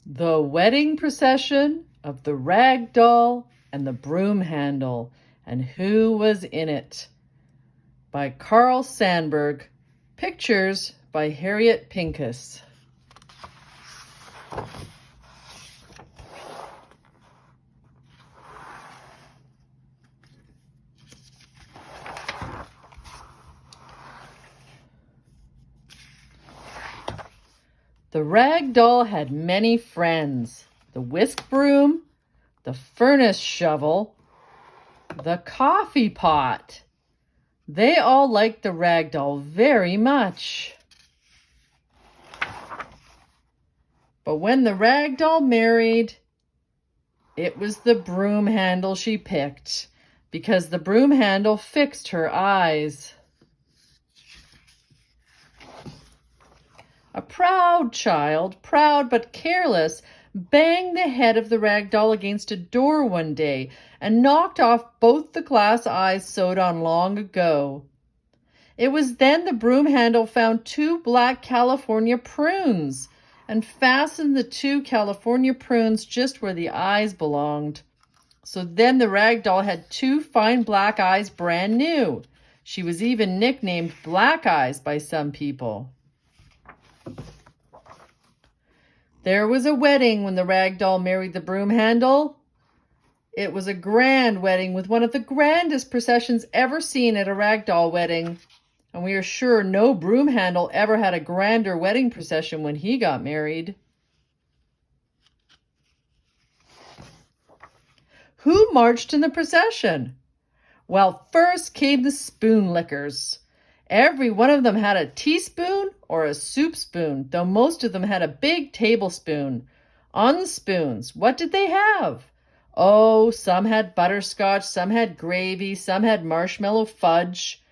The Wedding Procession of the Rag Doll and the Broom Handle, and Who Was in It, by Carl Sandburg. Pictures by Harriet Pincus. The rag doll had many friends: the whisk broom, the furnace shovel, the coffee pot. They all liked the rag doll very much. But when the rag doll married, it was the broom handle she picked, because the broom handle fixed her eyes. A proud child, proud but careless, banged the head of the rag doll against a door one day and knocked off both the glass eyes sewed on long ago. It was then the broom handle found 2 black California prunes and fastened the 2 California prunes just where the eyes belonged. So then the rag doll had 2 fine black eyes, brand new. She was even nicknamed Black Eyes by some people. There was a wedding when the rag doll married the broom handle. It was a grand wedding with one of the grandest processions ever seen at a rag doll wedding. And we are sure no broom handle ever had a grander wedding procession when he got married. Who marched in the procession? Well, first came the spoon lickers. Every one of them had a teaspoon or a soup spoon, though most of them had a big tablespoon. On the spoons, what did they have? Oh, some had butterscotch, some had gravy, some had marshmallow fudge.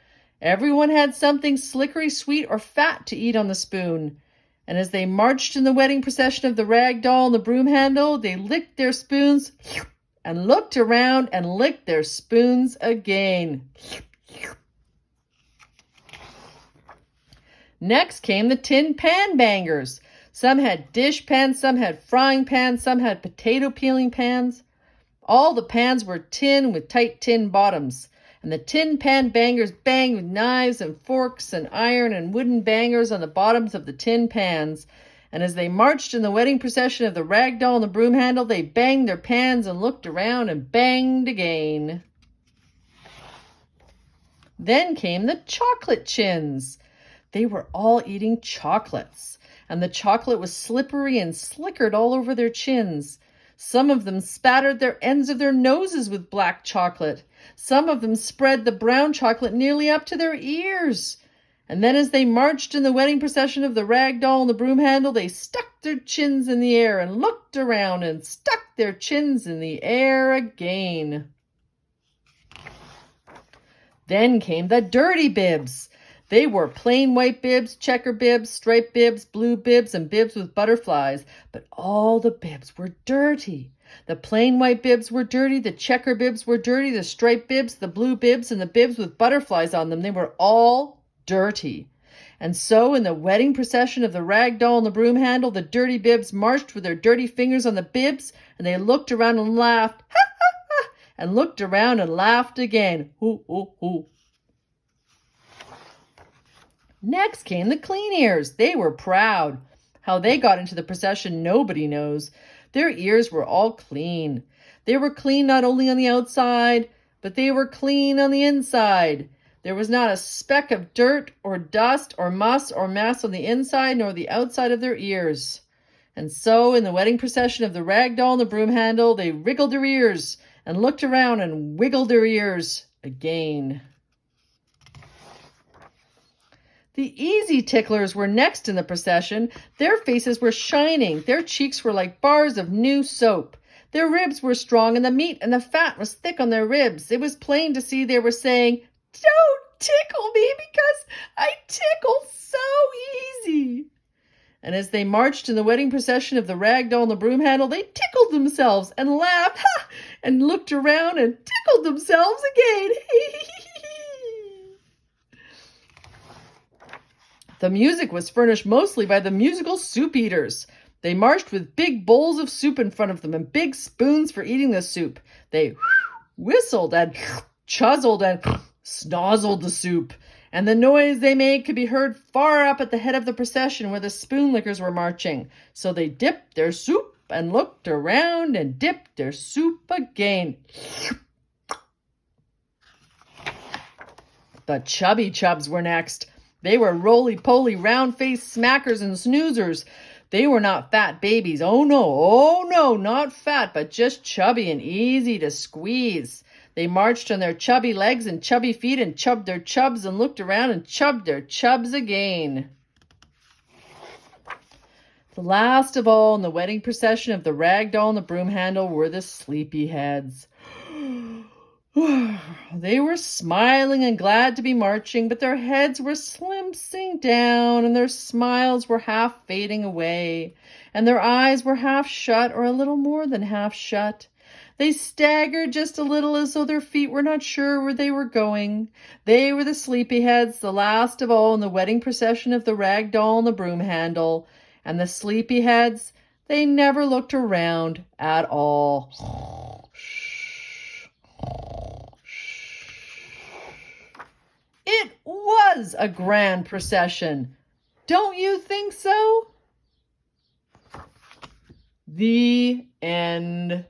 Everyone had something slickery sweet or fat to eat on the spoon. And as they marched in the wedding procession of the rag doll and the broom handle, they licked their spoons and looked around and licked their spoons again. Next came the tin pan bangers. Some had dish pans, some had frying pans, some had potato peeling pans. All the pans were tin with tight tin bottoms, and the tin pan bangers banged with knives and forks and iron and wooden bangers on the bottoms of the tin pans. And as they marched in the wedding procession of the rag doll and the broom handle, they banged their pans and looked around and banged again. Then came the chocolate chins. They were all eating chocolates, and the chocolate was slippery and slickered all over their chins. Some of them spattered their ends of their noses with black chocolate. Some of them spread the brown chocolate nearly up to their ears. And then as they marched in the wedding procession of the rag doll and the broom handle, they stuck their chins in the air and looked around and stuck their chins in the air again. Then came the dirty bibs. They wore plain white bibs, checker bibs, striped bibs, blue bibs, and bibs with butterflies. But all the bibs were dirty. The plain white bibs were dirty, the checker bibs were dirty, the striped bibs, the blue bibs, and the bibs with butterflies on them, they were all dirty. And so in the wedding procession of the rag doll and the broom handle, the dirty bibs marched with their dirty fingers on the bibs, and they looked around and laughed, ha, ha, ha, and looked around and laughed again, hoo, hoo, hoo. Next came the clean ears. They were proud. How they got into the procession, nobody knows. Their ears were all clean. They were clean not only on the outside, but they were clean on the inside. There was not a speck of dirt or dust or muss or mass on the inside nor the outside of their ears. And so in the wedding procession of the rag doll and the broom handle, they wriggled their ears and looked around and wiggled their ears again. The easy ticklers were next in the procession. Their faces were shining. Their cheeks were like bars of new soap. Their ribs were strong, and the meat and the fat was thick on their ribs. It was plain to see they were saying, "Don't tickle me, because I tickle so easy." And as they marched in the wedding procession of the rag doll and the broom handle, they tickled themselves and laughed, ha, and looked around and tickled themselves again. The music was furnished mostly by the musical soup eaters. They marched with big bowls of soup in front of them and big spoons for eating the soup. They whistled and chuzzled and snozzled the soup, and the noise they made could be heard far up at the head of the procession where the spoon lickers were marching. So they dipped their soup and looked around and dipped their soup again. The chubby chubs were next. They were roly-poly, round-faced smackers and snoozers. They were not fat babies. Oh no, not fat, but just chubby and easy to squeeze. They marched on their chubby legs and chubby feet and chubbed their chubs and looked around and chubbed their chubs again. The last of all in the wedding procession of the rag doll and the broom handle were the sleepyheads. They were smiling and glad to be marching, but their heads were slimpsing down, and their smiles were half fading away, and their eyes were half shut, or a little more than half shut. They staggered just a little as though their feet were not sure where they were going. They were the sleepyheads, the last of all in the wedding procession of the rag doll and the broom handle. And the sleepyheads, they never looked around at all. It was a grand procession. Don't you think so? The end.